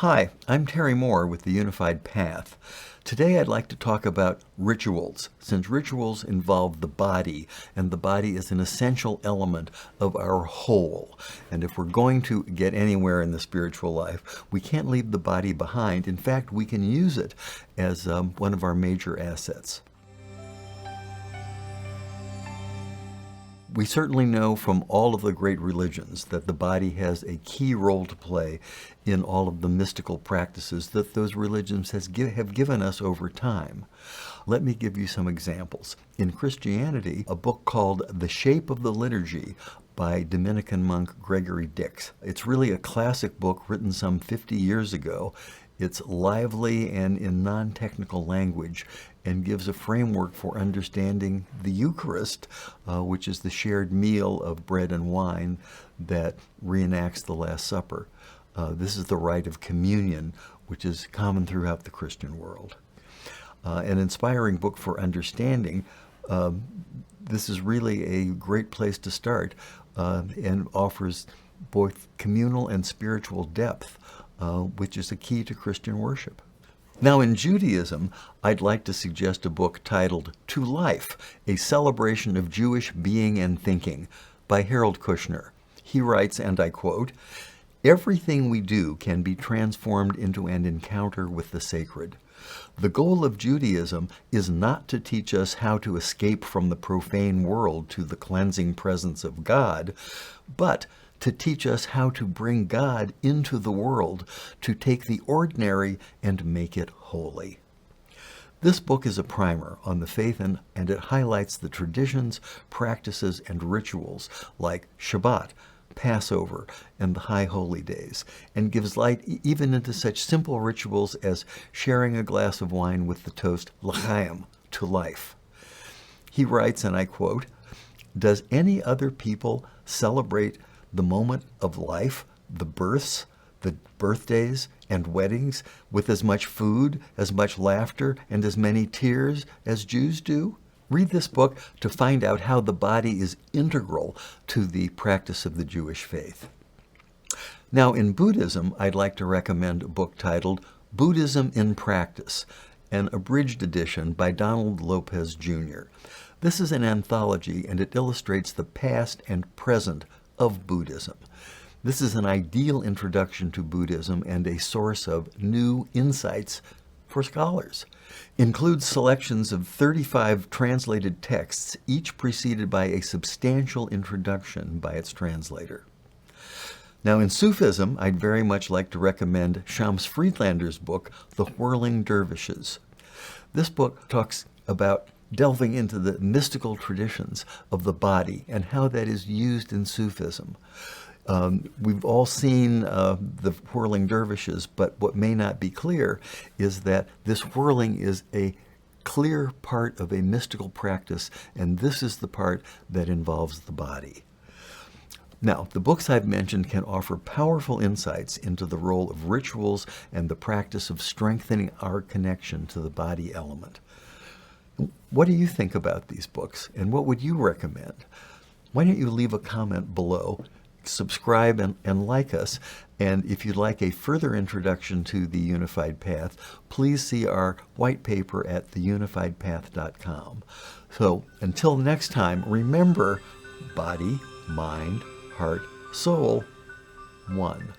Hi, I'm Terry Moore with the Unified Path. Today I'd like to talk about rituals, since rituals involve the body, and the body is an essential element of our whole. And if we're going to get anywhere in the spiritual life, we can't leave the body behind. In fact, we can use it as one of our major assets. We certainly know from all of the great religions that the body has a key role to play in all of the mystical practices that those religions have given us over time. Let me give you some examples. In Christianity, a book called The Shape of the Liturgy by Dominican monk Gregory. It's really a classic book written some 50 years ago. It's lively and in non-technical language and gives a framework for understanding the Eucharist, which is the shared meal of bread and wine that reenacts the Last Supper. This is the rite of communion, which is common throughout the Christian world. An inspiring book for understanding. This is really a great place to start and offers both communal and spiritual depth, which is a key to Christian worship. Now, in Judaism, I'd like to suggest a book titled To Life, A Celebration of Jewish Being and Thinking by Harold Kushner. He writes, and I quote, "Everything we do can be transformed into an encounter with the sacred. The goal of Judaism is not to teach us how to escape from the profane world to the cleansing presence of God, but to teach us how to bring God into the world, to take the ordinary and make it holy." This book is a primer on the faith and it highlights the traditions, practices, and rituals like Shabbat, Passover, and the High Holy Days, and gives light even into such simple rituals as sharing a glass of wine with the toast L'chaim, to life. He writes, and I quote, "Does any other people celebrate the moment of life, the births, the birthdays, and weddings with as much food, as much laughter, and as many tears as Jews do?" Read this book to find out how the body is integral to the practice of the Jewish faith. Now, in Buddhism, I'd like to recommend a book titled Buddhism in Practice, an abridged edition by Donald Lopez, Jr. This is an anthology, and it illustrates the past and present of Buddhism. This is an ideal introduction to Buddhism and a source of new insights for scholars. Includes selections of 35 translated texts, each preceded by a substantial introduction by its translator. Now, in Sufism, I'd very much like to recommend Shems Friedlander's book, The Whirling Dervishes. This book talks about delving into the mystical traditions of the body and how that is used in Sufism. We've all seen the whirling dervishes, but what may not be clear is that this whirling is a clear part of a mystical practice, and this is the part that involves the body. Now, the books I've mentioned can offer powerful insights into the role of rituals and the practice of strengthening our connection to the body element. What do you think about these books, and what would you recommend? Why don't you leave a comment below, subscribe and like us, and if you'd like a further introduction to the Unified Path, please see our white paper at theunifiedpath.com. So until next time, remember, body, mind, heart, soul, one.